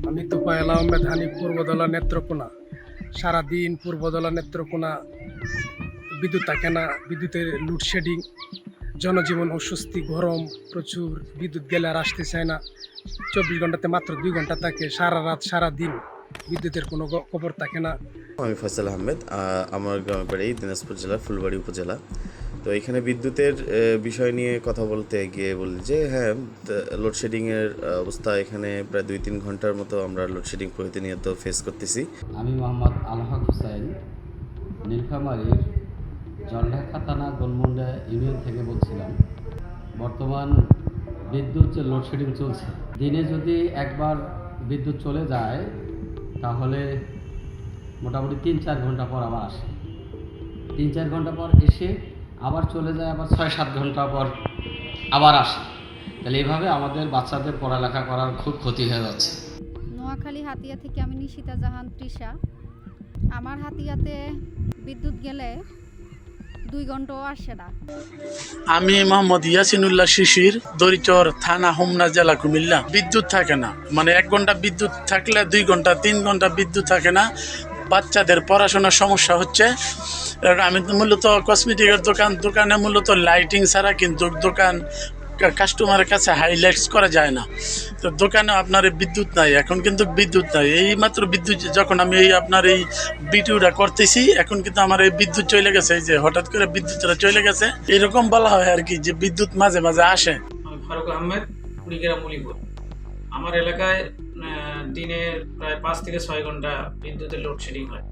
আমি তোফায়েল আহমেদ হানিফ, পূর্বদলা নেত্রকোনা। সারাদিন পূর্বদলা নেত্রকোনা বিদ্যুৎ থাকে না, বিদ্যুতের লোডশেডিং, জনজীবন অস্বস্তি, গরম প্রচুর, বিদ্যুৎ গেলে আর আসতে চায় না। 24 ঘন্টাতে মাত্র 2 ঘন্টা থাকে, সারা রাত সারা দিন বিদ্যুতের কোনো খবর থাকে না। আমি ফয়সাল আহমেদ। আমার গ্রামের বাড়ি দিনাজপুর জেলার ফুলবাড়ি উপজেলা। তো এখানে বিদ্যুতের বিষয় নিয়ে কথা বলতে গিয়ে বলি যে হ্যাঁ, লোডশেডিংয়ের অবস্থা এখানে প্রায় 2-3 ঘন্টার মতো আমরা লোডশেডিং প্রতিনিয়ত ফেস করতেছি। আমি মোহাম্মদ আলহাক হুসাইন, নীলফামারীর জলঢাকা থানা গোলমুন্ডা ইউনিয়ন থেকে বলছিলাম। বর্তমান বিদ্যুৎ যে লোডশেডিং চলছে, দিনে যদি একবার বিদ্যুৎ চলে যায় তাহলে মোটামুটি 3-4 ঘন্টা পর আবার আসে। 3-4 ঘন্টা পর এসে আবার চলে যায়, আবার 6-7 ঘন্টা পর আবার আসে। তাহলে এইভাবে আমাদের বাচ্চাদের পড়ালেখা করার খুব ক্ষতি হয়ে যাচ্ছে। নোয়াখালী হাতিয়া থেকে আমি নিশিতা জাহান তৃষা। আমার হাতিয়াতে বিদ্যুৎ গেলে 2 ঘন্টাও আসে না। আমি মোহাম্মদ ইয়াসিনুল্লাহ শিশির, দরিচর থানা, হোমনা জেলা, কুমিল্লা। বিদ্যুৎ থাকে না, মানে 1 ঘন্টা বিদ্যুৎ থাকলে 2 ঘন্টা 3 ঘন্টা বিদ্যুৎ থাকে না। বাচ্চাদের পড়াশোনার সমস্যা হচ্ছে। আমি তো মূলত কসমেটিকের দোকানে মূলত লাইটিং ছাড়া কিন্তু দোকান কাস্টমারের কাছে হাইলাইটস করা যায় না। তো দোকানে আপনার এই বিদ্যুৎ নাই, এখন কিন্তু বিদ্যুৎ নাই। এই মাত্র বিদ্যুৎ যখন আমি আপনার এই ভিডিওটা করতেছি, এখন কিন্তু আমার এই বিদ্যুৎ চলে গেছে, এই যে হঠাৎ করে বিদ্যুৎটা চলে গেছে, এরকম বলা হয় আর কি, যে বিদ্যুৎ মাঝে মাঝে আসে। আমি ফারুক আহমেদ, কুড়িগ্রাম মলিপুর। আমার এলাকায় দিনে প্রায় 5 থেকে 6 ঘন্টা বিদ্যুতের লোডশেডিং হয়।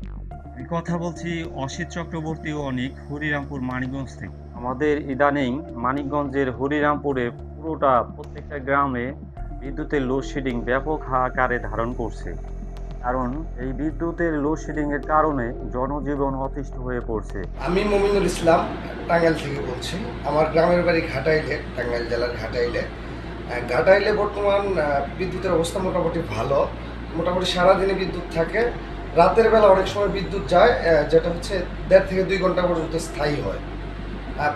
আমি কথা বলছি অসিত চক্রবর্তী ও অনিক, হরিরামপুর মানিকগঞ্জ থেকে। আমাদের ইদানিং মানিকগঞ্জের হরিরামপুরে প্রত্যেকটা গ্রামে বিদ্যুতের লোডশেডিং ব্যাপক আকারে ধারণ করছে। কারণ এই বিদ্যুতের লোডশেডিংয়ের কারণে জনজীবন অতিষ্ঠ হয়ে পড়ছে। আমি মমিনুল ইসলাম, টাঙ্গাইল থেকে বলছি। আমার গ্রামের বাড়ি ঘাটাইলে, টাঙ্গাইল জেলার ঘাটাইলে। ঘাটাইলে বর্তমান বিদ্যুতের অবস্থা মোটামুটি ভালো। মোটামুটি সারাদিনে বিদ্যুৎ থাকে। রাতের বেলা অনেক সময় বিদ্যুৎ যায়, যেটা হচ্ছে 1.5 থেকে 2 ঘন্টা পর্যন্ত স্থায়ী হয়।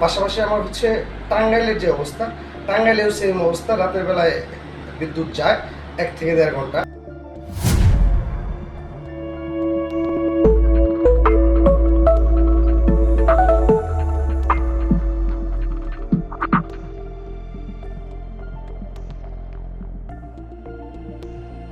পাশাপাশি আমার হচ্ছে টাঙ্গাইলের যে অবস্থা, টাঙ্গাইলেও সেম অবস্থা। রাতের বেলায় বিদ্যুৎ যায় 1 থেকে 1.5 ঘন্টা।